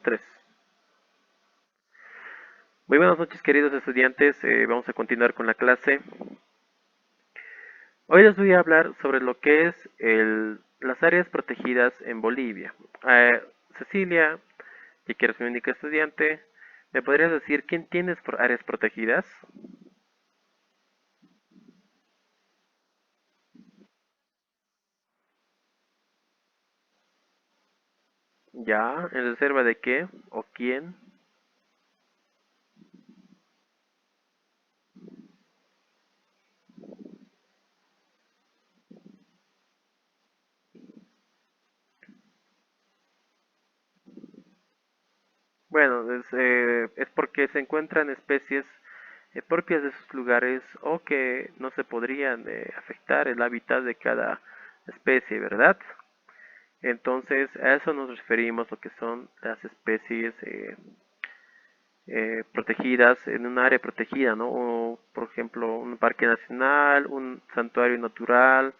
3. Muy buenas noches, queridos estudiantes. Vamos a continuar con la clase. Hoy les voy a hablar sobre lo que es las áreas protegidas en Bolivia. Cecilia, que eres mi única estudiante, ¿me podrías decir quién tienes por áreas protegidas? ¿Ya? ¿En reserva de qué? ¿O quién? Bueno, es porque se encuentran especies propias de esos lugares o que no se podrían afectar el hábitat de cada especie, ¿verdad? Entonces, a eso nos referimos, lo que son las especies protegidas en un área protegida, ¿no? O, por ejemplo, un parque nacional, un santuario natural,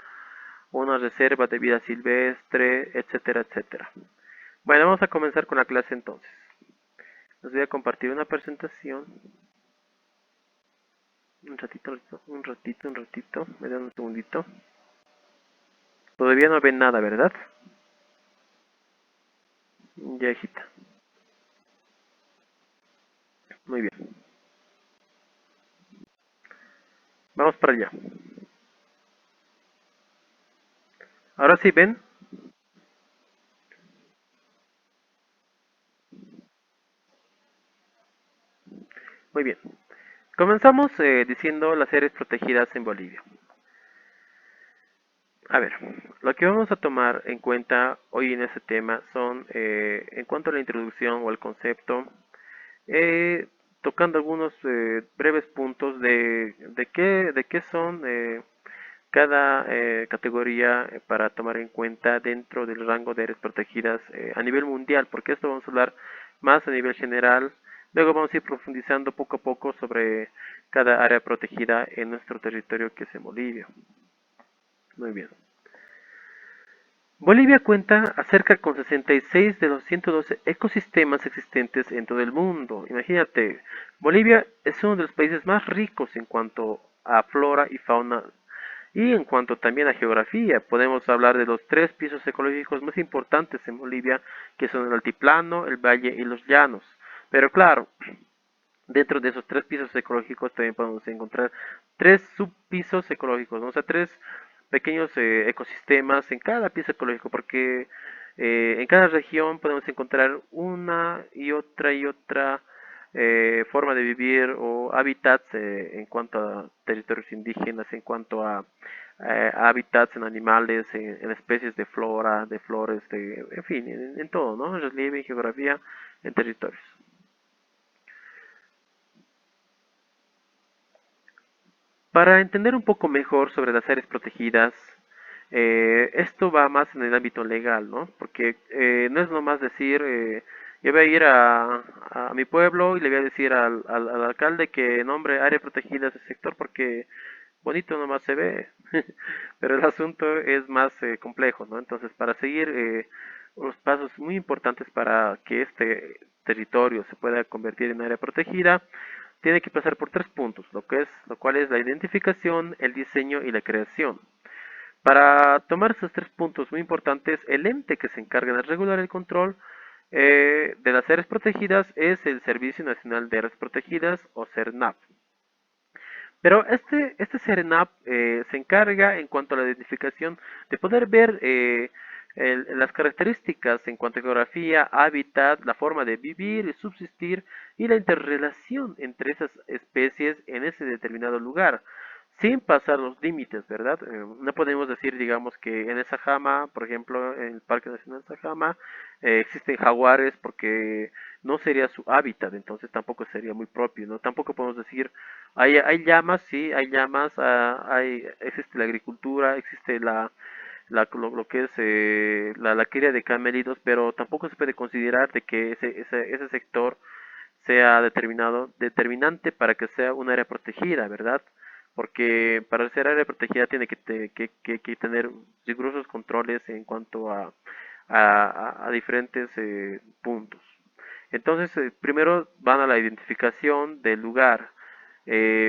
una reserva de vida silvestre, etcétera, etcétera. Bueno, vamos a comenzar con la clase entonces. Les voy a compartir una presentación. Un ratito. Me dan un segundito. Todavía no ven nada, ¿verdad? Ya, hijita. Muy bien. Vamos para allá. Ahora sí ven. Muy bien. Comenzamos diciendo las áreas protegidas en Bolivia. A ver, lo que vamos a tomar en cuenta hoy en este tema son, en cuanto a la introducción o el concepto, eh, tocando algunos breves puntos de qué son cada categoría para tomar en cuenta dentro del rango de áreas protegidas a nivel mundial, porque esto vamos a hablar más a nivel general. Luego vamos a ir profundizando poco a poco sobre cada área protegida en nuestro territorio que es en Bolivia. Muy bien. Bolivia cuenta acerca con 66 de los 112 ecosistemas existentes en todo el mundo. Imagínate, Bolivia es uno de los países más ricos en cuanto a flora y fauna y en cuanto también a geografía. Podemos hablar de los tres pisos ecológicos más importantes en Bolivia, que son el altiplano, el valle y los llanos. Pero claro, dentro de esos tres pisos ecológicos también podemos encontrar tres subpisos ecológicos, ¿no? O sea, tres pequeños ecosistemas en cada piso ecológico, porque en cada región podemos encontrar una y otra forma de vivir o hábitats en cuanto a territorios indígenas, en cuanto a hábitats en animales, en especies de flora, de flores, en fin, en todo, ¿no? En relieve, en geografía, en territorios. Para entender un poco mejor sobre las áreas protegidas, esto va más en el ámbito legal, ¿no? Porque no es nomás decir, yo voy a ir a mi pueblo y le voy a decir al alcalde que nombre área protegida ese sector porque bonito nomás se ve, pero el asunto es más complejo, ¿no? Entonces, para seguir unos pasos muy importantes para que este territorio se pueda convertir en área protegida, tiene que pasar por tres puntos, lo cual es la identificación, el diseño y la creación. Para tomar esos tres puntos muy importantes, el ente que se encarga de regular el control de las áreas protegidas es el Servicio Nacional de Áreas Protegidas o CERNAP. Pero este CERNAP se encarga en cuanto a la identificación de poder ver las características en cuanto a geografía, hábitat, la forma de vivir y subsistir y la interrelación entre esas especies en ese determinado lugar, sin pasar los límites, ¿verdad? No podemos decir, digamos, que en el Sajama, por ejemplo, en el Parque Nacional Sajama, existen jaguares porque no sería su hábitat, entonces tampoco sería muy propio, ¿no? Tampoco podemos decir hay llamas, sí, hay llamas, existe la agricultura, existe lo que es la cría de camélidos, pero tampoco se puede considerar de que ese sector sea determinante para que sea un área protegida, ¿verdad? Porque para ser área protegida tiene que tener rigurosos controles en cuanto a diferentes puntos. Entonces, primero van a la identificación del lugar,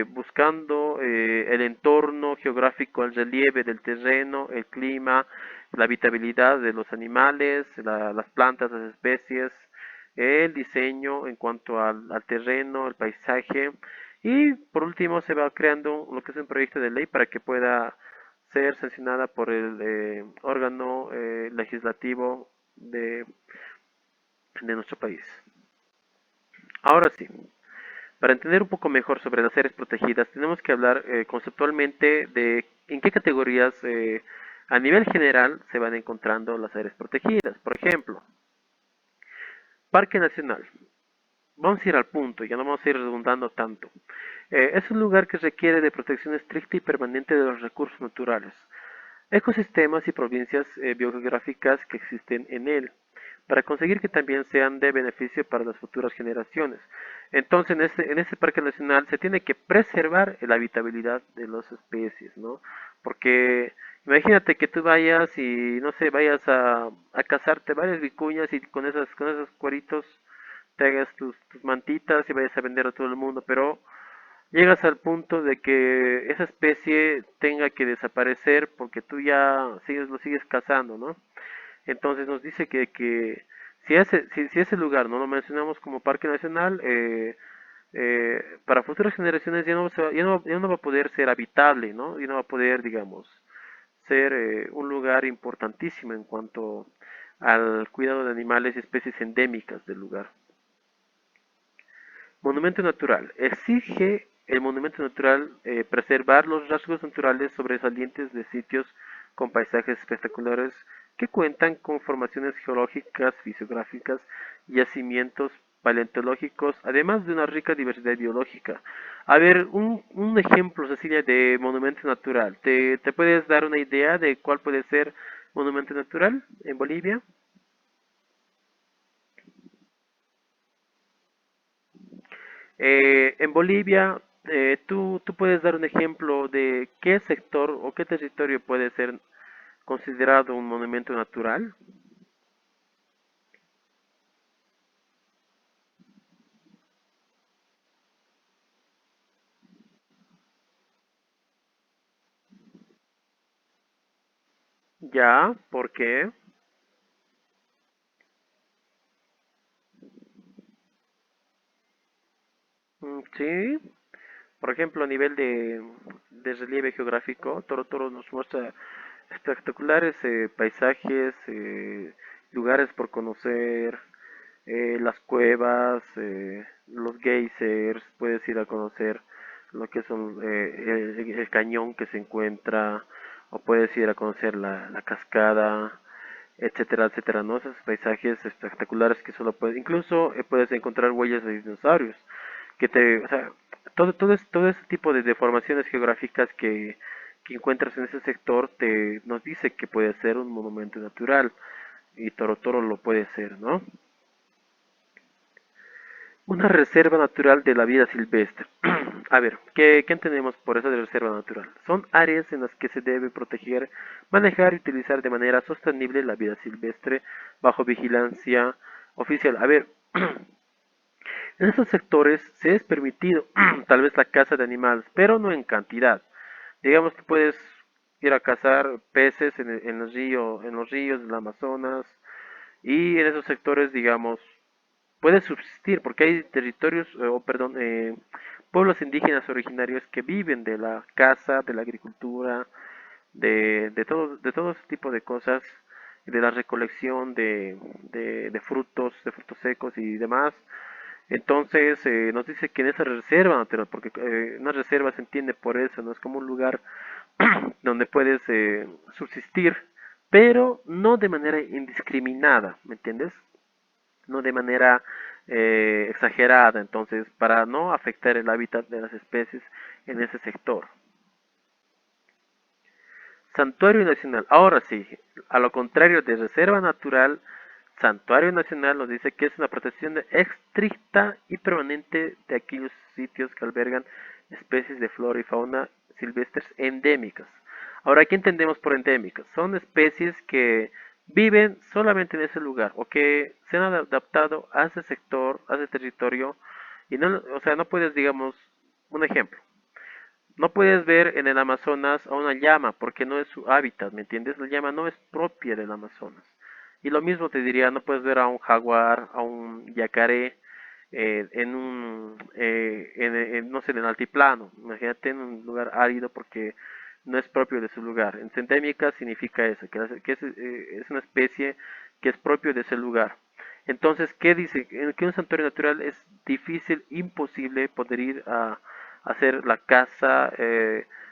buscando el entorno geográfico, el relieve del terreno, el clima, la habitabilidad de los animales, las plantas, las especies, el diseño en cuanto al terreno, el paisaje, y por último se va creando lo que es un proyecto de ley para que pueda ser sancionada por el órgano legislativo de nuestro país. Ahora sí, para entender un poco mejor sobre las áreas protegidas, tenemos que hablar conceptualmente de en qué categorías a nivel general se van encontrando las áreas protegidas. Por ejemplo, Parque Nacional. Vamos a ir al punto, ya no vamos a ir redundando tanto. Es un lugar que requiere de protección estricta y permanente de los recursos naturales, ecosistemas y provincias biogeográficas que existen en él, para conseguir que también sean de beneficio para las futuras generaciones. Entonces, en este parque nacional se tiene que preservar la habitabilidad de las especies, ¿no? Porque imagínate que tú vayas y, no sé, vayas a cazarte varias vicuñas y con esos cueritos te hagas tus mantitas y vayas a vender a todo el mundo, pero llegas al punto de que esa especie tenga que desaparecer porque tú ya lo sigues cazando, ¿no? Entonces nos dice que si ese lugar no lo mencionamos como parque nacional, para futuras generaciones ya no va a poder ser habitable, ¿no? Ya no va a poder, digamos, ser un lugar importantísimo en cuanto al cuidado de animales y especies endémicas del lugar. Monumento natural. Exige el monumento natural preservar los rasgos naturales sobresalientes de sitios con paisajes espectaculares que cuentan con formaciones geológicas, fisiográficas, yacimientos paleontológicos, además de una rica diversidad biológica. A ver, un ejemplo, Cecilia, de monumento natural. ¿Te puedes dar una idea de cuál puede ser monumento natural en Bolivia? En Bolivia, tú puedes dar un ejemplo de qué sector o qué territorio puede ser considerado un monumento natural. Ya, ¿por qué? Sí, por ejemplo, a nivel de relieve geográfico, Toro Toro nos muestra espectaculares paisajes, lugares por conocer, las cuevas, los geysers, puedes ir a conocer lo que son el cañón que se encuentra, o puedes ir a conocer la cascada, etcétera, etcétera, ¿no? Esos paisajes espectaculares que solo puedes, incluso puedes encontrar huellas de dinosaurios, o sea, todo ese tipo de deformaciones geográficas que encuentras en ese sector nos dice que puede ser un monumento natural y Toro Toro lo puede ser, ¿no? Una reserva natural de la vida silvestre. A ver, ¿qué entendemos por eso de reserva natural? Son áreas en las que se debe proteger, manejar y utilizar de manera sostenible la vida silvestre bajo vigilancia oficial. A ver, en estos sectores se es permitido tal vez la caza de animales, pero no en cantidad. Digamos que puedes ir a cazar peces en los ríos del Amazonas y en esos sectores, digamos, puede subsistir porque hay territorios, o perdón, pueblos indígenas originarios que viven de la caza, de la agricultura, de todo ese tipo de cosas, de la recolección de frutos secos y demás. Entonces nos dice que en esa reserva natural, porque una reserva se entiende por eso, no es como un lugar donde puedes subsistir, pero no de manera indiscriminada, ¿me entiendes? No de manera exagerada, entonces para no afectar el hábitat de las especies en ese sector. Santuario nacional. Ahora sí, a lo contrario de reserva natural, santuario nacional nos dice que es una protección estricta y permanente de aquellos sitios que albergan especies de flora y fauna silvestres endémicas. Ahora, ¿qué entendemos por endémicas? Son especies que viven solamente en ese lugar o que se han adaptado a ese sector, a ese territorio y no, o sea, no puedes, digamos, un ejemplo, no puedes ver en el Amazonas a una llama porque no es su hábitat, ¿me entiendes? La llama no es propia del Amazonas. Y lo mismo te diría, no puedes ver a un jaguar, a un yacaré no sé, en el altiplano. Imagínate en un lugar árido porque no es propio de su lugar. En endémica significa eso, que es una especie que es propio de ese lugar. Entonces, ¿qué dice? Que un santuario natural es difícil, imposible poder ir a hacer la caza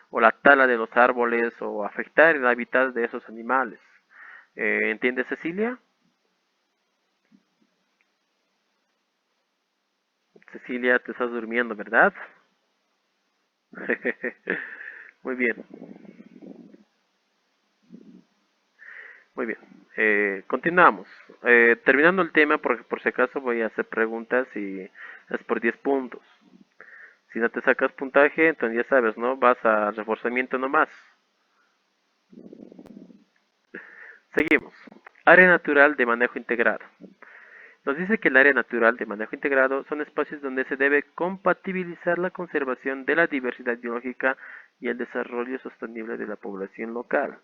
o la tala de los árboles o afectar el hábitat de esos animales. ¿Entiendes, Cecilia? Cecilia, te estás durmiendo, ¿verdad? Muy bien, muy bien. Continuamos. Terminando el tema, por si acaso voy a hacer preguntas y es por 10 puntos. Si no te sacas puntaje, entonces ya sabes, ¿no? Vas a reforzamiento nomás. Seguimos. Área natural de manejo integrado. Nos dice que el área natural de manejo integrado son espacios donde se debe compatibilizar la conservación de la diversidad biológica y el desarrollo sostenible de la población local.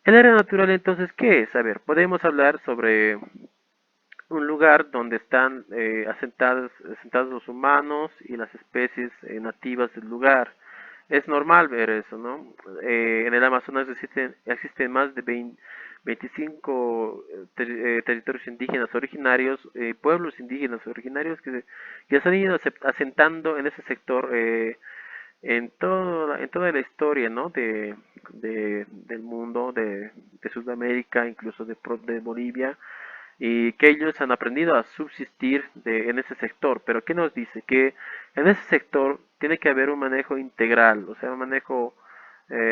El área natural entonces, ¿qué es? A ver, podemos hablar sobre un lugar donde están asentados los humanos y las especies nativas del lugar. Es normal ver eso, ¿no? En el Amazonas existen más de 25 territorios indígenas originarios, pueblos indígenas originarios que se han ido asentando en ese sector en toda la historia, ¿no? Del mundo, de Sudamérica, incluso de Bolivia, y que ellos han aprendido a subsistir en ese sector. Pero ¿qué nos dice? Que en ese sector tiene que haber un manejo integral, o sea, un manejo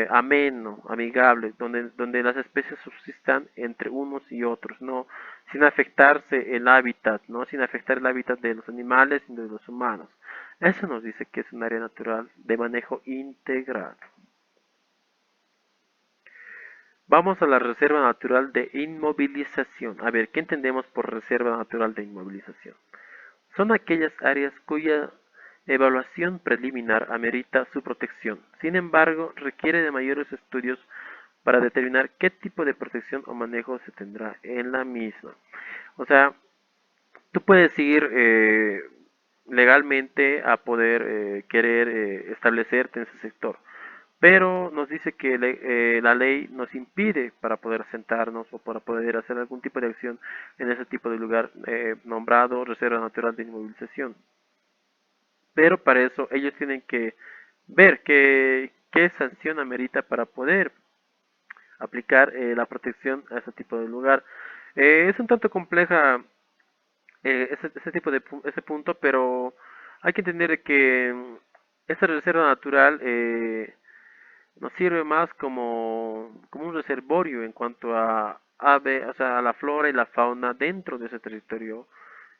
ameno, amigable, donde las especies subsistan entre unos y otros, no sin afectarse el hábitat, no sin afectar el hábitat de los animales y de los humanos. Eso nos dice que es un área natural de manejo integral. Vamos a la reserva natural de inmovilización. A ver, ¿qué entendemos por reserva natural de inmovilización? Son aquellas áreas cuya evaluación preliminar amerita su protección. Sin embargo, requiere de mayores estudios para determinar qué tipo de protección o manejo se tendrá en la misma. O sea, tú puedes ir legalmente a poder querer establecerte en ese sector, pero nos dice que la ley nos impide para poder sentarnos o para poder hacer algún tipo de acción en ese tipo de lugar nombrado Reserva Natural de Inmovilización. Pero para eso ellos tienen que ver qué sanción amerita para poder aplicar la protección a ese tipo de lugar. Es un tanto compleja ese tipo de ese punto, pero hay que entender que esa reserva natural nos sirve más como un reservorio en cuanto a ave, o sea, a la flora y la fauna dentro de ese territorio,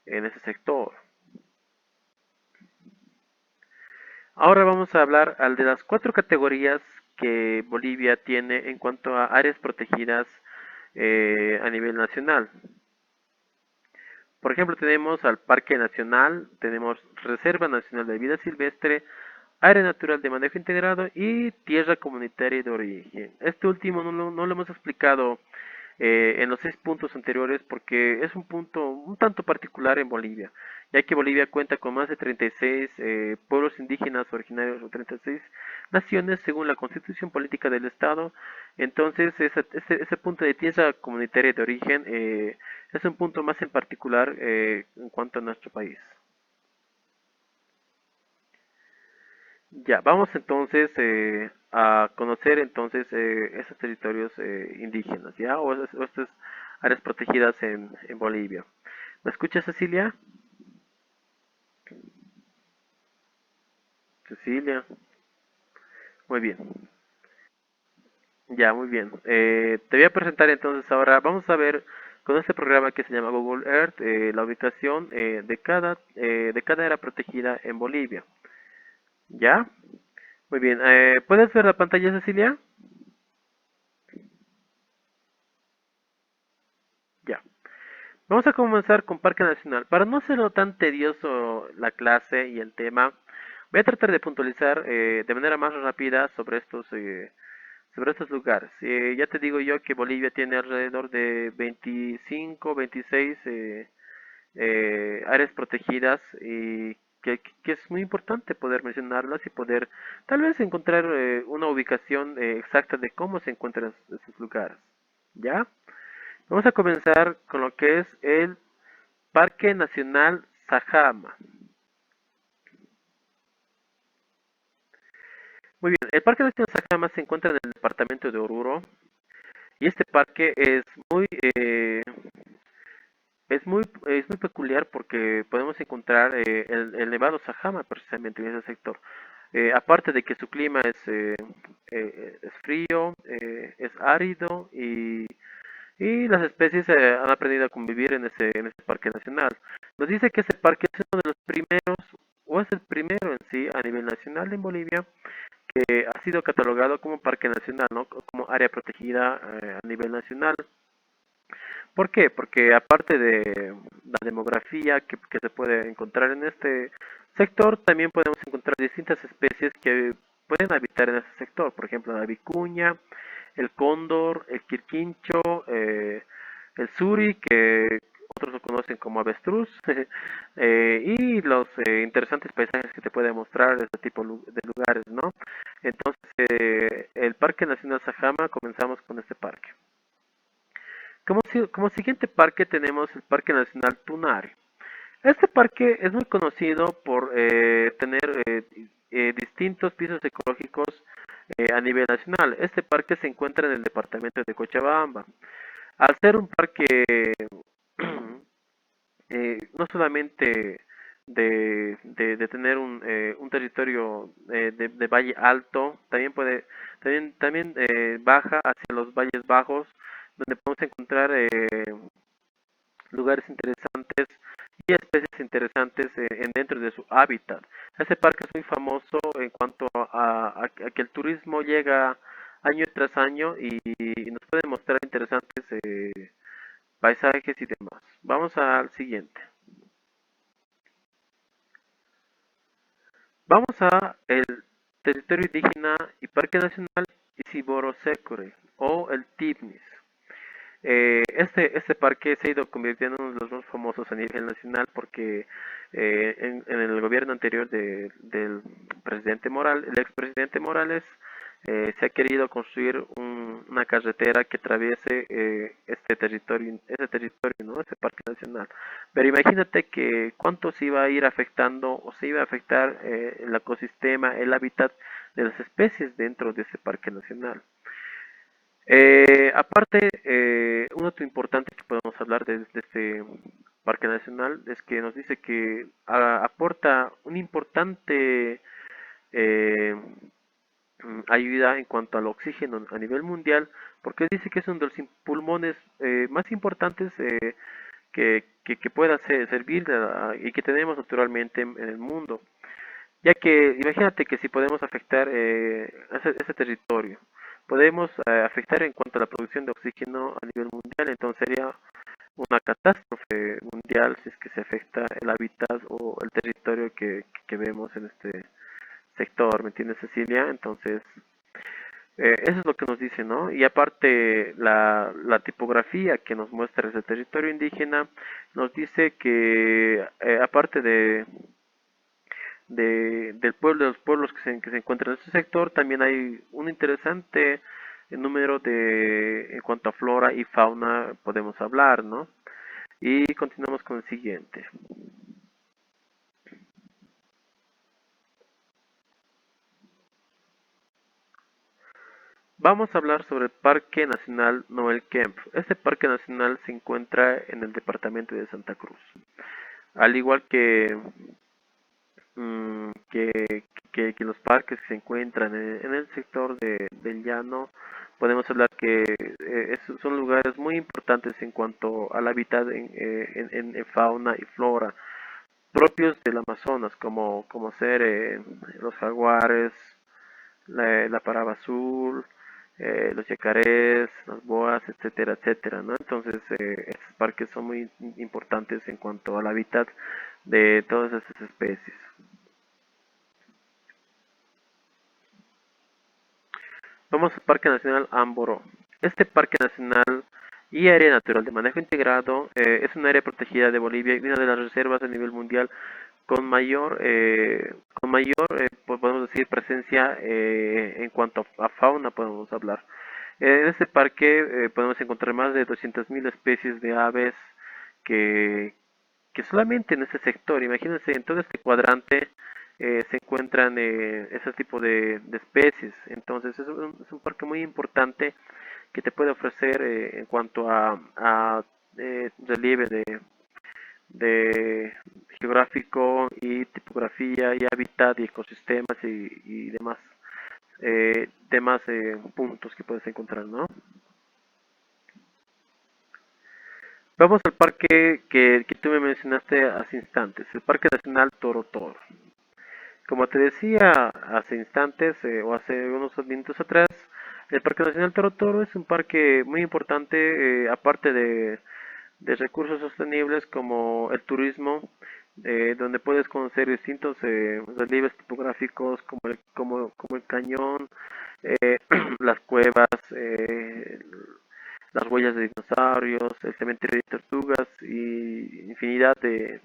en ese sector. Ahora vamos a hablar al de las cuatro categorías que Bolivia tiene en cuanto a áreas protegidas a nivel nacional. Por ejemplo, tenemos al Parque Nacional, tenemos Reserva Nacional de Vida Silvestre, Área Natural de Manejo Integrado y Tierra Comunitaria de Origen. Este último no lo hemos explicado en los 6 puntos anteriores porque es un punto un tanto particular en Bolivia, ya que Bolivia cuenta con más de 36 pueblos indígenas originarios o 36 naciones según la constitución política del Estado. Entonces ese punto de tierra comunitaria de origen es un punto más en particular en cuanto a nuestro país. Ya, vamos entonces a conocer entonces esos territorios indígenas, ¿ya? O estas áreas protegidas en Bolivia. ¿Me escuchas, Cecilia? Cecilia, muy bien. Ya, muy bien. Te voy a presentar entonces ahora, vamos a ver con este programa que se llama Google Earth la ubicación de cada área protegida en Bolivia. ¿Ya? Muy bien. ¿Puedes ver la pantalla, Cecilia? Vamos a comenzar con Parque Nacional. Para no hacerlo tan tedioso la clase y el tema, voy a tratar de puntualizar de manera más rápida sobre estos lugares. Ya te digo yo que Bolivia tiene alrededor de 25, 26 áreas protegidas y que es muy importante poder mencionarlas y poder tal vez encontrar una ubicación exacta de cómo se encuentran esos lugares. ¿Ya? Vamos a comenzar con lo que es el Parque Nacional Sajama. Muy bien, el Parque Nacional Sajama se encuentra en el departamento de Oruro y este parque es muy peculiar porque podemos encontrar el Nevado Sajama precisamente en ese sector. Aparte de que su clima es frío, es árido y las especies han aprendido a convivir en ese parque nacional. Nos dice que ese parque es uno de los primeros, o es el primero en sí, a nivel nacional en Bolivia, que ha sido catalogado como parque nacional, ¿no? Como área protegida a nivel nacional. ¿Por qué? Porque aparte de la demografía que se puede encontrar en este sector, también podemos encontrar distintas especies que pueden habitar en ese sector. Por ejemplo, la vicuña, el cóndor, el quirquincho, el suri, que otros lo conocen como avestruz, y los interesantes paisajes que te puede mostrar este tipo de lugares, ¿no? Entonces, el Parque Nacional Sajama, comenzamos con este parque. Como siguiente parque tenemos el Parque Nacional Tunari. Este parque es muy conocido por tener distintos pisos ecológicos a nivel nacional. Este parque se encuentra en el departamento de Cochabamba. Al ser un parque no solamente de tener un territorio de valle alto, también baja hacia los valles bajos, donde podemos encontrar lugares interesantes y especies interesantes dentro de su hábitat. Este parque es muy famoso en cuanto a que el turismo llega año tras año y nos puede mostrar interesantes paisajes y demás. Vamos al siguiente. Vamos a el territorio indígena y Parque Nacional Isiboro-Secure o el TIPNIS. Este parque se ha ido convirtiendo en uno de los más famosos a nivel nacional porque en el gobierno anterior del presidente Morales, el expresidente Morales, se ha querido construir una carretera que atraviese ese territorio, ¿no? Ese parque nacional. Pero imagínate que cuánto se iba a ir afectando o se iba a afectar el ecosistema, el hábitat de las especies dentro de ese parque nacional. Aparte, un dato importante que podemos hablar de este parque nacional es que nos dice que aporta un importante eh, ayuda en cuanto al oxígeno a nivel mundial, porque dice que es uno de los pulmones más importantes que pueda servir y que tenemos naturalmente en el mundo. Ya que imagínate que si podemos afectar ese territorio, podemos afectar en cuanto a la producción de oxígeno a nivel mundial, entonces sería una catástrofe mundial si es que se afecta el hábitat o el territorio que vemos en este sector, ¿me entiendes, Cecilia? Entonces, eso es lo que nos dice, ¿no? Y aparte, la tipografía que nos muestra ese territorio indígena nos dice que, aparte del pueblo, de los pueblos que se encuentran en este sector, también hay un interesante número en cuanto a flora y fauna podemos hablar, ¿no? Y continuamos con el siguiente. Vamos a hablar sobre el Parque Nacional Noel Kemp. Este parque nacional se encuentra en el departamento de Santa Cruz. Al igual mm, que, que los parques que se encuentran en el sector del llano, podemos hablar que son lugares muy importantes en cuanto al hábitat en fauna y flora propios del Amazonas, como ser los jaguares, la paraba azul los yacarés, las boas, etcétera, etcétera, ¿no? Entonces, estos parques son muy importantes en cuanto al hábitat de todas estas especies. Vamos al Parque Nacional Amboro. Este Parque Nacional y Área Natural de Manejo Integrado es un área protegida de Bolivia y una de las reservas a nivel mundial con mayor pues podemos decir, presencia en cuanto a fauna, podemos hablar. En este parque podemos encontrar más de 200.000 especies de aves que, que solamente en este sector, imagínense, en todo este cuadrante se encuentran ese tipo de especies. Entonces es un parque muy importante que te puede ofrecer en cuanto a relieve de geográfico y tipografía y hábitat y ecosistemas y demás puntos que puedes encontrar, ¿no? Vamos al parque que tú me mencionaste hace instantes, el Parque Nacional Toro Toro. Como te decía hace instantes o hace unos minutos atrás, el Parque Nacional Toro Toro es un parque muy importante, aparte de recursos sostenibles como el turismo, donde puedes conocer distintos relieves topográficos como el cañón, eh, las cuevas, las huellas de dinosaurios, el cementerio de tortugas y infinidad de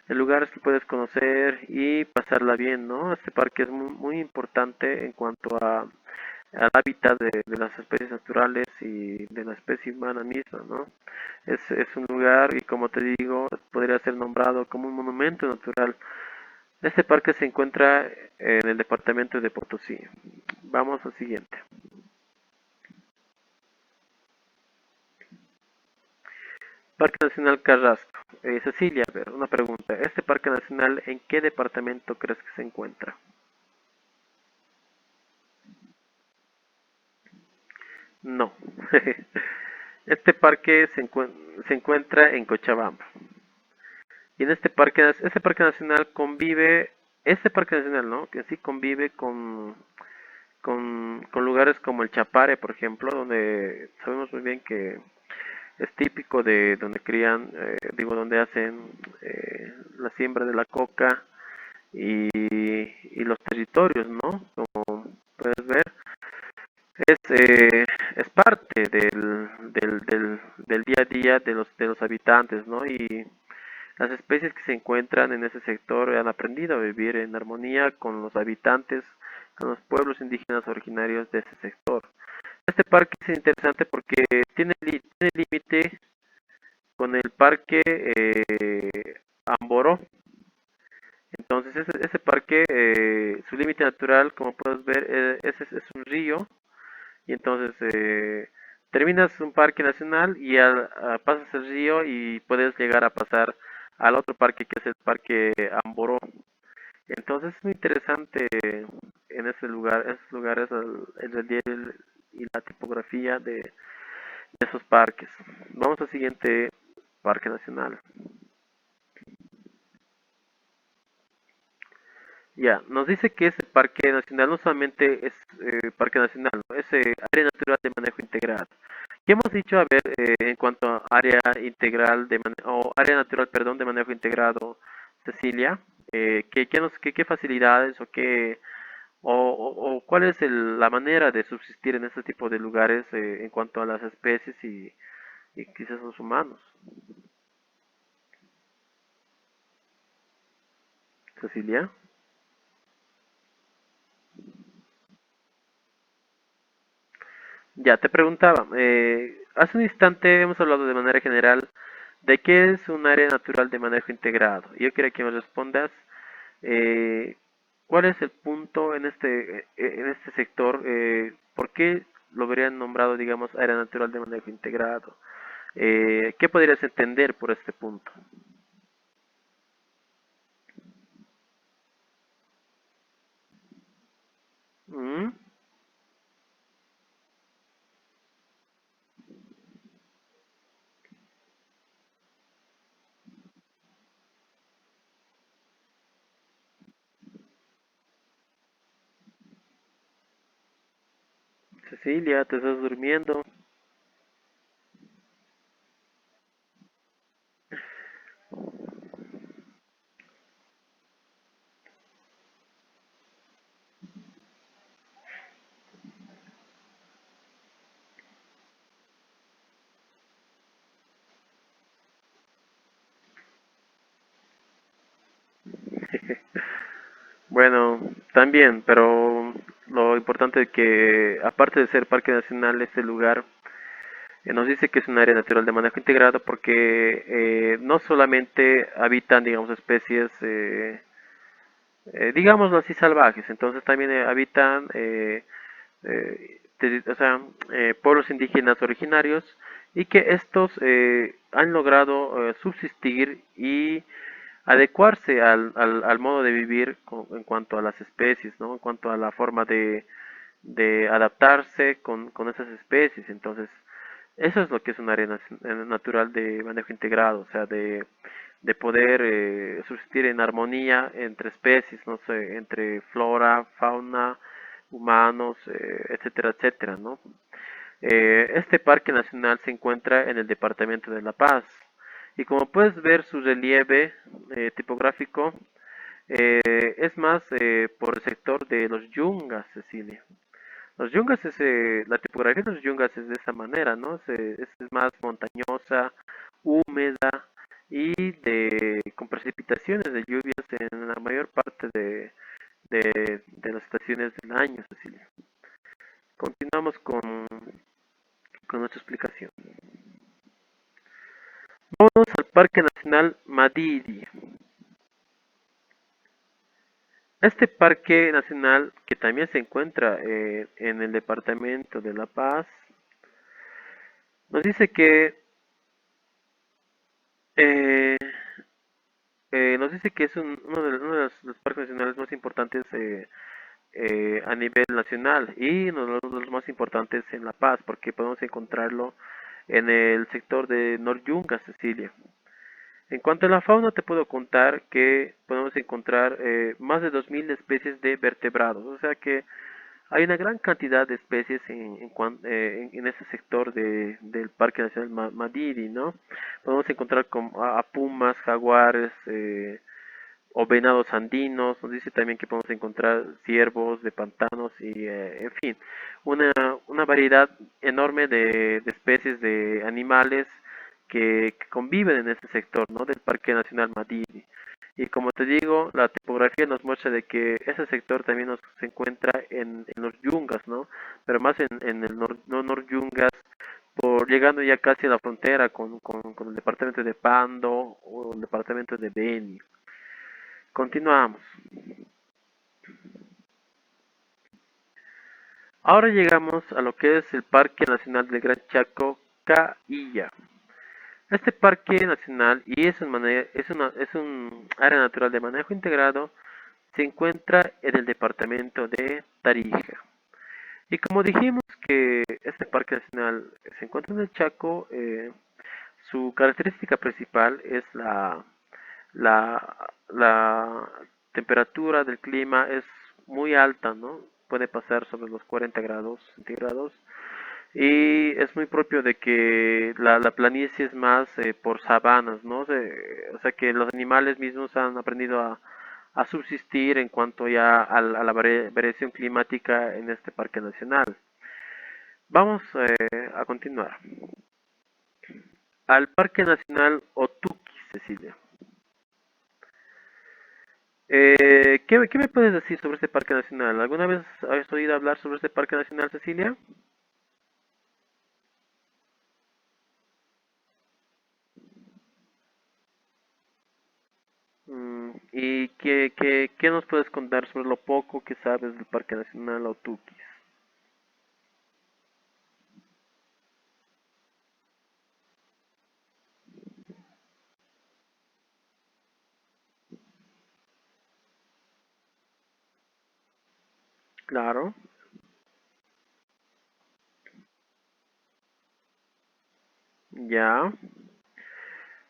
lugares que puedes conocer y pasarla bien, ¿no? Este parque es muy, muy importante en cuanto al hábitat de las especies naturales y de la especie humana misma, ¿no? Es un lugar y como te digo, podría ser nombrado como un monumento natural. Este parque se encuentra en el departamento de Potosí. Vamos al siguiente. Parque Nacional Carrasco. Cecilia, a ver, una pregunta. ¿Este parque nacional en qué departamento crees que se encuentra? No. Este parque se encuentra en Cochabamba. Y en este parque nacional este parque nacional, ¿no? Que sí convive con lugares como el Chapare, por ejemplo, donde sabemos muy bien que es típico de donde crían, donde hacen la siembra de la coca y los territorios, ¿no? Como puedes ver, es parte del día a día de los habitantes, ¿no? Y las especies que se encuentran en ese sector han aprendido a vivir en armonía con los habitantes, con los pueblos indígenas originarios de ese sector. Este parque es interesante porque tiene límite con el parque Amboró. Entonces ese parque, su límite natural, como puedes ver, es un río. Y entonces terminas un parque nacional y pasas el río y puedes llegar a pasar al otro parque que es el parque Amboró. Entonces es muy interesante en esos lugares el relieve y la tipografía de esos parques. Vamos al siguiente parque nacional. Ya, nos dice que ese parque nacional no solamente es parque nacional, ¿no? Es área natural de manejo integrado. ¿Qué hemos dicho, a ver, en cuanto a área integral o área natural, perdón, de manejo integrado, Cecilia? ¿Qué facilidades o cuál es la manera de subsistir en este tipo de lugares en cuanto a las especies y quizás los humanos? Cecilia. Ya te preguntaba, hace un instante hemos hablado de manera general de qué es un área natural de manejo integrado. Yo quería que me respondas eh, cuál es el punto en este sector, por qué lo habrían nombrado, digamos, área natural de manejo integrado. ¿Qué podrías entender por este punto? ¿Mm? Cecilia, ¿te estás durmiendo? Bueno, también, pero lo importante es que, aparte de ser parque nacional, este lugar nos dice que es un área natural de manejo integrado porque no solamente habitan, digamos, especies, digámoslo así, salvajes, entonces también habitan, o sea, pueblos indígenas originarios y que estos han logrado subsistir y adecuarse al modo de vivir en cuanto a las especies, ¿no? En cuanto a la forma de adaptarse con esas especies. Entonces, eso es lo que es un área natural de manejo integrado, o sea, de poder subsistir en armonía entre especies, no sé, entre flora, fauna, humanos, etcétera, etcétera, ¿no? Este parque nacional se encuentra en el departamento de La Paz y como puedes ver su relieve tipográfico es más por el sector de los Yungas, Cecilia. Los Yungas la tipografía de los Yungas es de esa manera, ¿no? Es más montañosa, húmeda y con precipitaciones de lluvias en la mayor parte de las estaciones del año, Cecilia. Continuamos con nuestra explicación. Vámonos al Parque Nacional Madidi. Este parque nacional, que también se encuentra en el departamento de La Paz, nos dice que eh, es uno de los parques nacionales más importantes a nivel nacional y uno de los más importantes en La Paz, porque podemos encontrarlo en el sector de Noryunga, Cecilia. En cuanto a la fauna, te puedo contar que podemos encontrar más de 2000 especies de vertebrados, o sea que hay una gran cantidad de especies en ese sector del Parque Nacional Madidi, ¿no? Podemos encontrar a pumas, jaguares, o venados andinos, nos dice también que podemos encontrar ciervos de pantanos y, en fin, una, una variedad enorme de especies de animales que conviven en este sector, ¿no? Del Parque Nacional Madidi. Y como te digo, la tipografía nos muestra de que ese sector también se encuentra en los yungas, ¿no? Pero más en el nor yungas, llegando ya casi a la frontera con el departamento de Pando o el departamento de Beni. Continuamos. Ahora llegamos a lo que es el Parque Nacional del Gran Chaco Cailla. Este parque nacional y es un área natural de manejo integrado se encuentra en el departamento de Tarija. Y como dijimos que este parque nacional se encuentra en el Chaco, su característica principal es la temperatura del clima es muy alta, ¿no? Puede pasar sobre los 40 grados centígrados y es muy propio de que la planicie es más por sabanas, ¿no? O sea que los animales mismos han aprendido a subsistir en cuanto ya a la variación climática en este parque nacional. Vamos a continuar. Al Parque Nacional Otuqui, Cecilia. ¿Qué me puedes decir sobre este parque nacional? ¿Alguna vez has oído hablar sobre este parque nacional, Cecilia? ¿Y qué nos puedes contar sobre lo poco que sabes del Parque Nacional Otuquis? Claro, ya.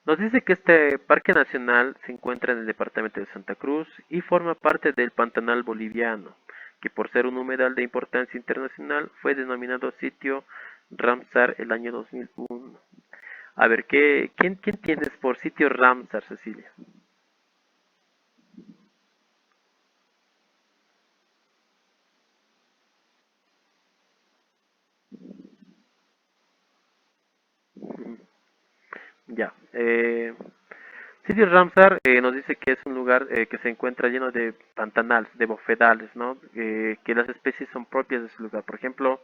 Nos dice que este parque nacional se encuentra en el departamento de Santa Cruz y forma parte del Pantanal boliviano, que por ser un humedal de importancia internacional fue denominado sitio Ramsar el año 2001. A ver, ¿quién tienes por sitio Ramsar, Cecilia? Ya. Sitio Ramsar nos dice que es un lugar que se encuentra lleno de pantanales, de bofedales, ¿no? Que las especies son propias de ese lugar. Por ejemplo,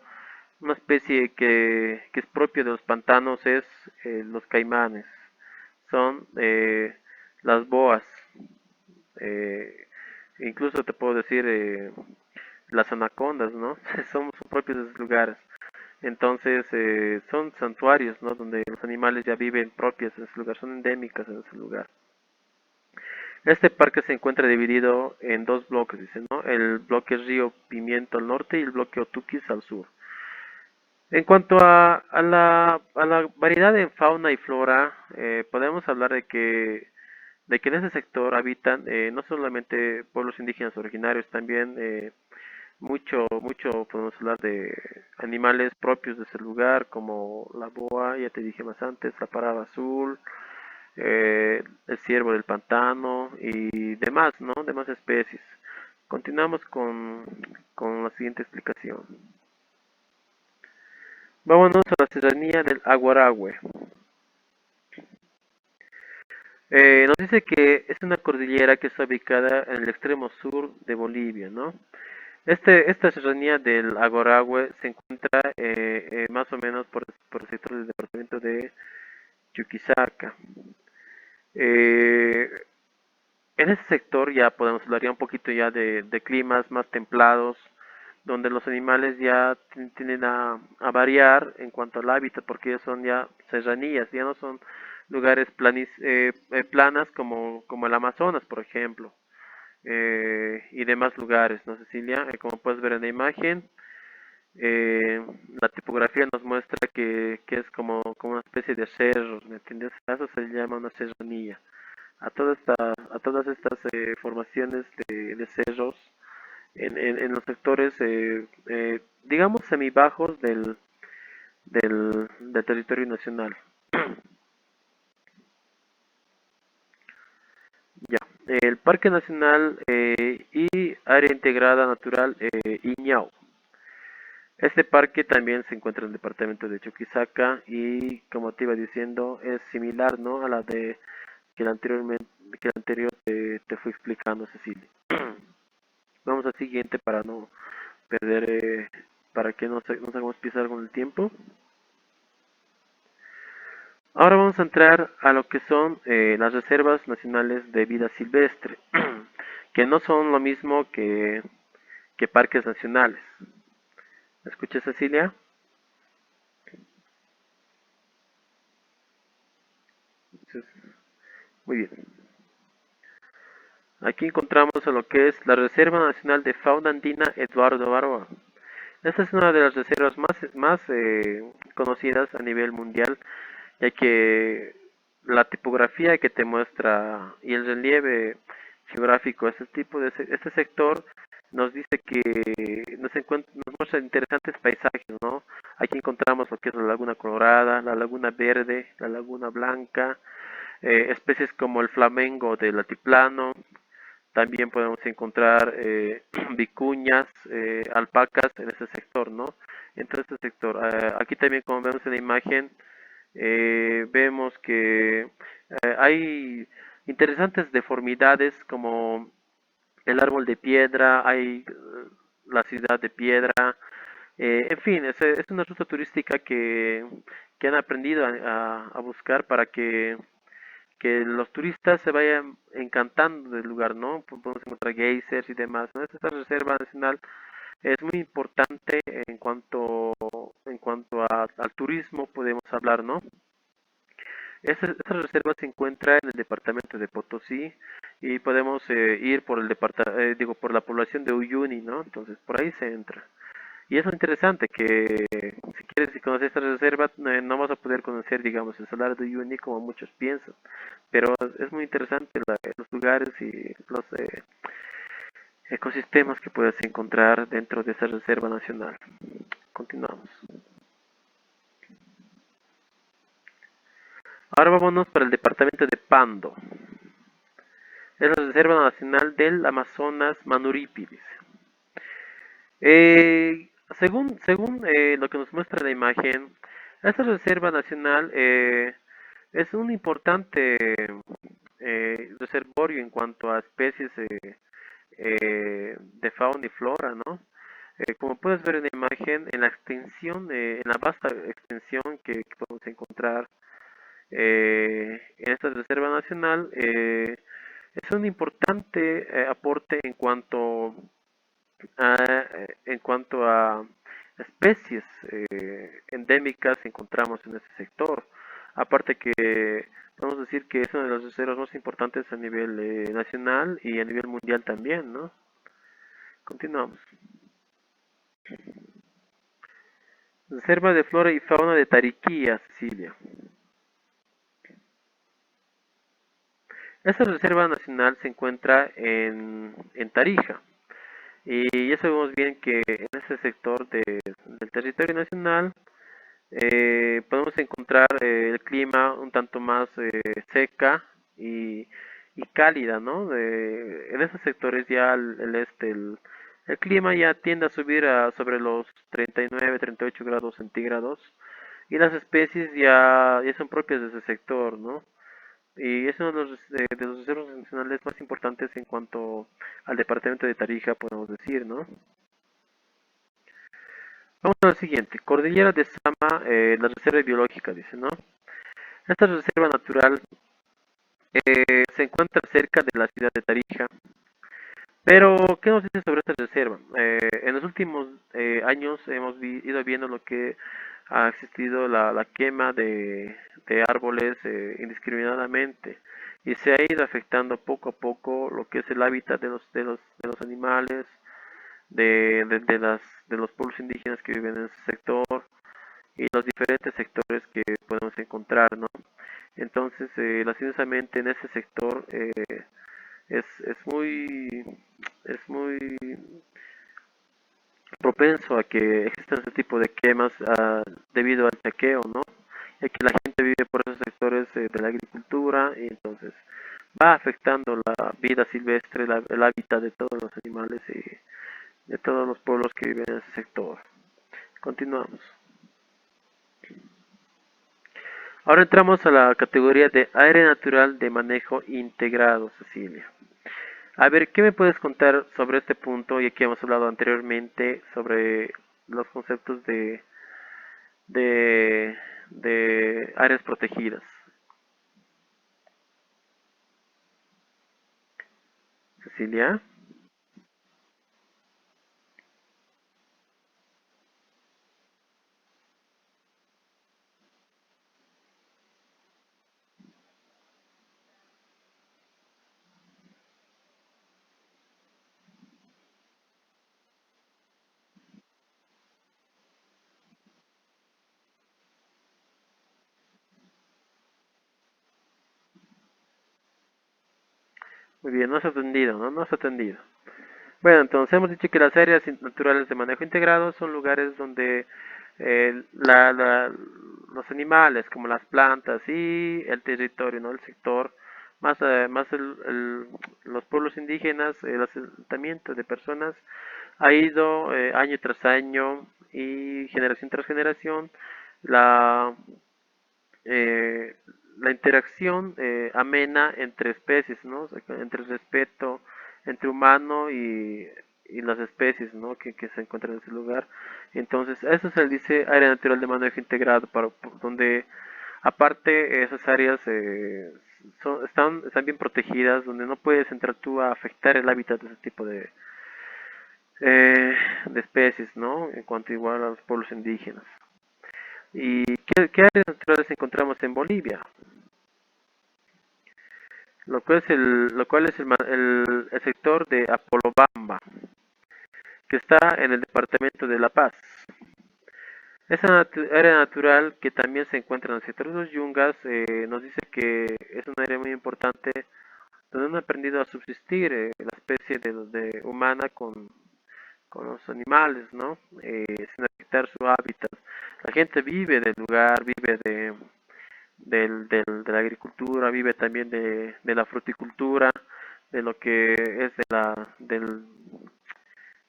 una especie que es propio de los pantanos es los caimanes. Son las boas. eh, Incluso te puedo decir las anacondas, ¿no? Son propios de esos lugares. Entonces son santuarios, ¿no? Donde los animales ya viven propios en ese lugar, son endémicas en ese lugar. Este parque se encuentra dividido en dos bloques, dice, ¿no? El bloque Río Pimiento al norte y el bloque Otuquis al sur. En cuanto a la variedad de fauna y flora, podemos hablar de que en ese sector habitan no solamente pueblos indígenas originarios, también mucho podemos hablar de animales propios de ese lugar, como la boa, ya te dije más antes, la parada azul, el ciervo del pantano y demás, ¿no? Demás especies. Continuamos con la siguiente explicación. Vámonos a la serranía del Aguaragüe. Nos dice que es una cordillera que está ubicada en el extremo sur de Bolivia, ¿no? Esta serranía del Aguaragüe se encuentra más o menos por el sector del departamento de Chuquisaca. Eh, en ese sector ya podemos hablar ya un poquito ya de climas más templados, donde los animales ya tienden a variar en cuanto al hábitat, porque ya son ya serranías, ya no son lugares planas como el Amazonas, por ejemplo, y demás lugares, ¿no, Cecilia? Como puedes ver en la imagen, eh, la tipografía nos muestra que es como una especie de cerro, ¿me entiendes? A eso se llama una serranía. A todas estas formaciones de cerros en los sectores, digamos, semibajos del territorio nacional. Ya, el Parque Nacional y Área Integrada Natural Iñao. Este parque también se encuentra en el departamento de Chuquisaca y, como te iba diciendo, es similar, ¿no? A la de que el anterior te fui explicando, Cecilia. Vamos al siguiente para no perder, para que no hagamos pisar con el tiempo. Ahora vamos a entrar a lo que son las reservas nacionales de vida silvestre, que no son lo mismo que parques nacionales. ¿Me escuchas, Cecilia? Entonces, muy bien. Aquí encontramos a lo que es la Reserva Nacional de Fauna Andina Eduardo Baroa. Esta es una de las reservas más conocidas a nivel mundial, ya que la tipografía que te muestra y el relieve geográfico de este sector nos dice que nos muestra interesantes paisajes, ¿no? Aquí encontramos lo que es la Laguna Colorada, la Laguna Verde, la Laguna Blanca, especies como el flamengo del altiplano. También podemos encontrar vicuñas, alpacas en ese sector, ¿no? En todo este sector. Aquí también, como vemos en la imagen, vemos que hay interesantes deformidades como el árbol de piedra, hay la ciudad de piedra, en fin, es una ruta turística que han aprendido a buscar para que los turistas se vayan encantando del lugar, ¿no? Podemos encontrar geysers y demás, ¿no? Esta reserva nacional es muy importante al turismo, podemos hablar, ¿no? Esta reserva se encuentra en el departamento de Potosí y podemos ir por la población de Uyuni, ¿no? Entonces por ahí se entra. Y es interesante que si quieres conocer esta reserva no vas a poder conocer, digamos, el Salar de Uyuni como muchos piensan, pero es muy interesante los lugares y ecosistemas que puedes encontrar dentro de esa reserva nacional. Continuamos. Ahora vámonos para el departamento de Pando. Es la Reserva Nacional del Amazonas Manuripi, dice. Eh, según lo que nos muestra la imagen, esta reserva nacional es un importante reservorio en cuanto a especies de fauna y flora, ¿no? Como puedes ver en la imagen, en la extensión, en la vasta extensión que podemos encontrar en esta reserva nacional, es un importante aporte en cuanto a especies endémicas que encontramos en este sector. Aparte que podemos decir que es una de las reservas más importantes a nivel nacional y a nivel mundial también, ¿no? Continuamos. Reserva de flora y fauna de Tariquía, Sicilia. Esta reserva nacional se encuentra en Tarija. Y ya sabemos bien que en ese sector del territorio nacional podemos encontrar el clima un tanto más seca y, y cálida, ¿no? En esos sectores ya el clima ya tiende a subir a sobre los 39, 38 grados centígrados y las especies ya son propias de ese sector, ¿no? Y es uno de los reservos nacionales más importantes en cuanto al departamento de Tarija, podemos decir, ¿no? Vamos al siguiente. Cordillera de Sama, la reserva biológica, dice, ¿no? Esta reserva natural se encuentra cerca de la ciudad de Tarija. Pero, ¿qué nos dice sobre esta reserva? En los últimos años hemos ido viendo lo que ha existido la quema de árboles indiscriminadamente y se ha ido afectando poco a poco lo que es el hábitat de los animales, de los pueblos indígenas que viven en ese sector y los diferentes sectores que podemos encontrar, ¿no? Entonces, lastimosamente en ese sector es muy propenso a que existan este tipo de quemas debido al saqueo, ¿no? Ya que la gente vive por esos sectores de la agricultura y entonces va afectando la vida silvestre, el hábitat de todos los animales y de todos los pueblos que viven en ese sector. Continuamos. Ahora entramos a la categoría de área natural de manejo integrado, Cecilia. A ver, ¿qué me puedes contar sobre este punto? Y aquí hemos hablado anteriormente sobre los conceptos de, de áreas protegidas. Cecilia, muy bien, no has atendido, ¿no? No has atendido. Bueno, entonces hemos dicho que las áreas naturales de manejo integrado son lugares donde los animales, como las plantas y el territorio, ¿no? El sector, más los pueblos indígenas, el asentamiento de personas, ha ido año tras año y generación tras generación la, eh, la interacción amena entre especies, ¿no? O sea, entre el respeto entre humano y las especies, ¿no? que se encuentran en ese lugar. Entonces, eso se le dice área natural de manejo integrado, donde aparte esas áreas están bien protegidas, donde no puedes entrar tú a afectar el hábitat de ese tipo de especies, ¿no? En cuanto igual a los pueblos indígenas. ¿Y qué áreas naturales encontramos en Bolivia? Lo cual es el sector de Apolobamba, que está en el departamento de La Paz. Esa área natural que también se encuentra en el sector de los Yungas nos dice que es un área muy importante donde han aprendido a subsistir la especie de humana con los animales, ¿no? Sin afectar su hábitat. La gente vive del lugar, vive de la agricultura, vive también de la fruticultura, de lo que es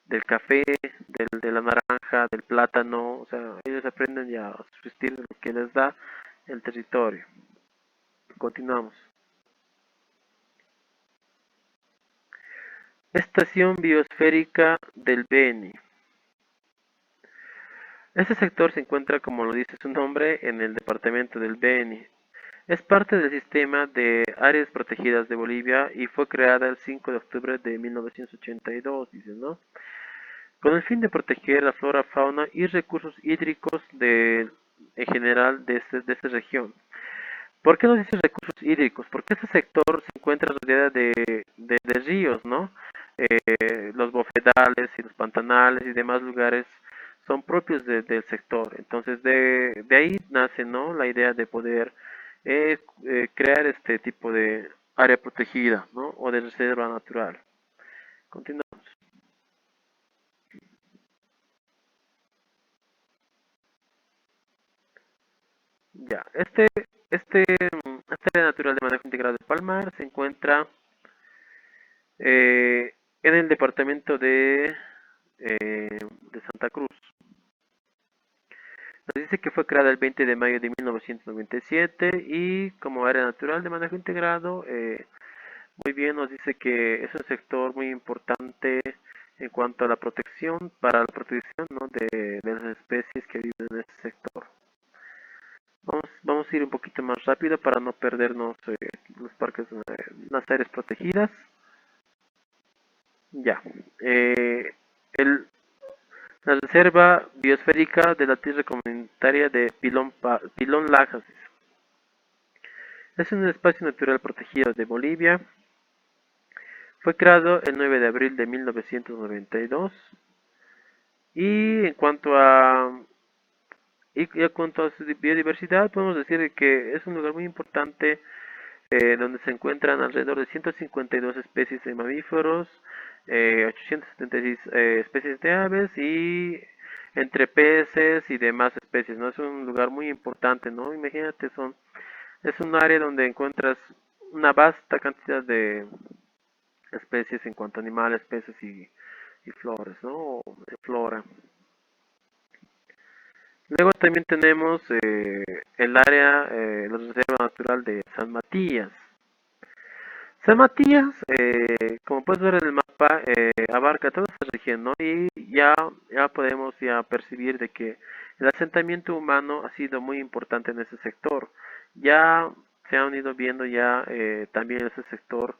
del café, de la naranja, del plátano, o sea, ellos aprenden ya a subsistir de lo que les da el territorio. Continuamos. Estación biosférica del Beni. Este sector se encuentra, como lo dice su nombre, en el departamento del Beni. Es parte del sistema de áreas protegidas de Bolivia y fue creada el 5 de octubre de 1982, dice, ¿no? Con el fin de proteger la flora, fauna y recursos hídricos en general de esta región. ¿Por qué nos dice recursos hídricos? Porque este sector se encuentra rodeado de ríos, ¿no? Los bofedales y los pantanales y demás lugares son propios del sector. Entonces, de ahí nace, ¿no? La idea de poder crear este tipo de área protegida, ¿no? O de reserva natural. Continuamos. Ya, esta área natural de manejo integrado de Palmar se encuentra en el departamento de Santa Cruz. Nos dice que fue creada el 20 de mayo de 1997 y como área natural de manejo integrado, muy bien, nos dice que es un sector muy importante en cuanto a la protección, para la protección, ¿no? de las especies que viven en este sector. Vamos a ir un poquito más rápido para no perdernos los parques, las áreas protegidas. Ya. El, la Reserva Biosférica de la Tierra Comunitaria de Pilón Lajas es un espacio natural protegido de Bolivia. Fue creado el 9 de abril de 1992 y en cuanto a su biodiversidad podemos decir que es un lugar muy importante donde se encuentran alrededor de 152 especies de mamíferos, 876 especies de aves y entre peces y demás especies, ¿no? Es un lugar muy importante, ¿no? Imagínate, es un área donde encuentras una vasta cantidad de especies en cuanto a animales, peces y flores, ¿no? O de flora. Luego también tenemos el área, la Reserva Natural de San Matías. San Matías, como puedes ver en el mapa, abarca toda esta región, ¿no? Y ya podemos ya percibir de que el asentamiento humano ha sido muy importante en ese sector. Ya se han ido viendo ya también en ese sector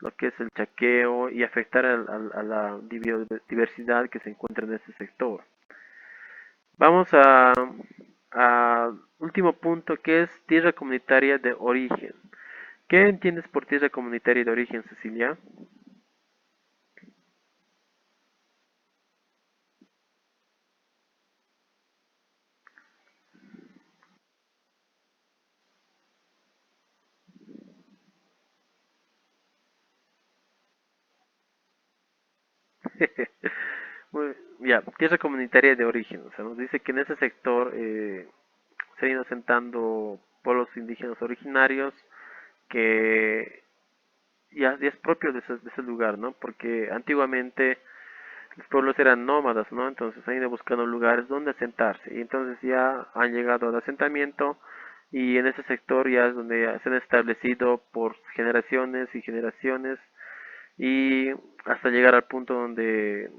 lo que es el chaqueo y afectar a la biodiversidad que se encuentra en ese sector. Vamos a último punto que es tierra comunitaria de origen. ¿Qué entiendes por tierra comunitaria de origen, Cecilia? Ya, tierra comunitaria de origen. O sea, nos dice que en ese sector se han ido asentando pueblos indígenas originarios que ya es propio de ese lugar, ¿no? Porque antiguamente los pueblos eran nómadas, ¿no? Entonces han ido buscando lugares donde asentarse y entonces ya han llegado al asentamiento y en ese sector ya es donde ya se han establecido por generaciones y generaciones y hasta llegar al punto donde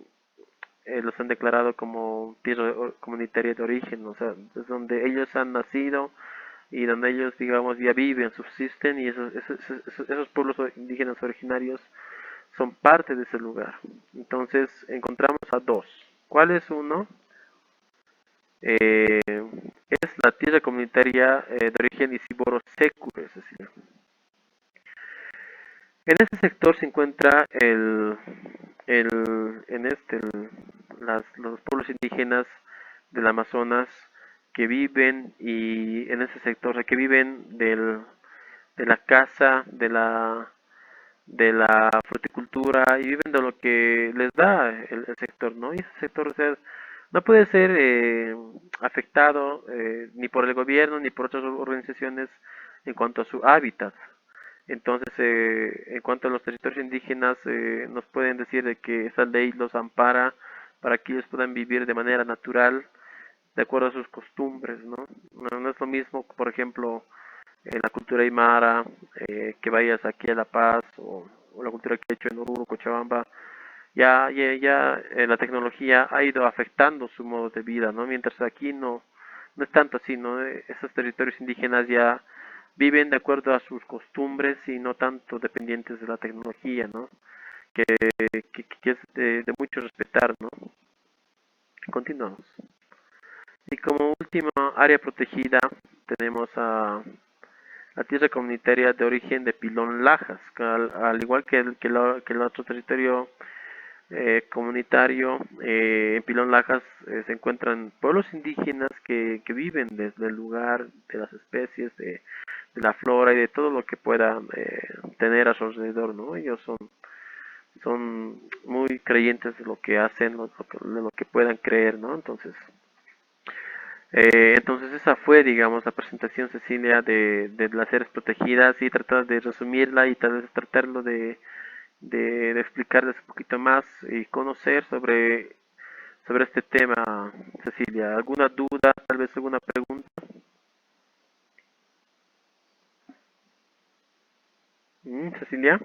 los han declarado como tierra comunitaria de origen, o sea, es donde ellos han nacido y donde ellos, digamos, ya viven, subsisten y esos pueblos indígenas originarios son parte de ese lugar. Entonces encontramos a dos. ¿Cuál es uno? Es la tierra comunitaria de origen Isiboro Secure, es decir, en este sector se encuentra en los pueblos indígenas del Amazonas que viven y en ese sector que viven de la caza, de la fruticultura y viven de lo que les da el sector, ¿no? Y ese sector, o sea, no puede ser afectado ni por el gobierno ni por otras organizaciones en cuanto a su hábitat. Entonces, en cuanto a los territorios indígenas, nos pueden decir de que esa ley los ampara para que ellos puedan vivir de manera natural, de acuerdo a sus costumbres, ¿no? No es lo mismo, por ejemplo, en la cultura aymara, que vayas aquí a La Paz o la cultura que he hecho en Oruro, Cochabamba, la tecnología ha ido afectando su modo de vida, ¿no? Mientras aquí no es tanto así, ¿no? Esos territorios indígenas ya viven de acuerdo a sus costumbres y no tanto dependientes de la tecnología, ¿no? Que es de mucho respetar, ¿no? Continuamos. Y como última área protegida tenemos a la tierra comunitaria de origen de Pilón Lajas, que al igual que el otro territorio comunitario, en Pilón Lajas se encuentran pueblos indígenas que viven desde el lugar, de las especies, de la flora y de todo lo que puedan tener a su alrededor, ¿no? Ellos son muy creyentes de lo que hacen, de lo que puedan creer, ¿no? Entonces esa fue, digamos, la presentación, Cecilia, de las áreas protegidas y tratar de resumirla y tal vez tratarlo de explicarles un poquito más y conocer sobre este tema, Cecilia. ¿Alguna duda, tal vez alguna pregunta? Cecilia,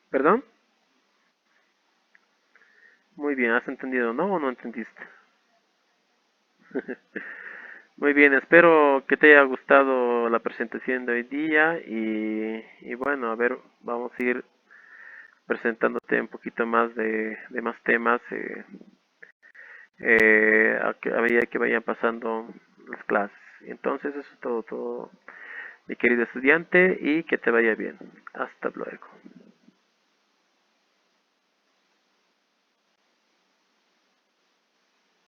¿perdón? Muy bien, ¿has entendido, no o no entendiste? Muy bien, espero que te haya gustado la presentación de hoy día y bueno, a ver, vamos a ir presentándote un poquito más de más temas a medida que vayan pasando las clases. Entonces, eso es todo, mi querido estudiante, y que te vaya bien. Hasta luego.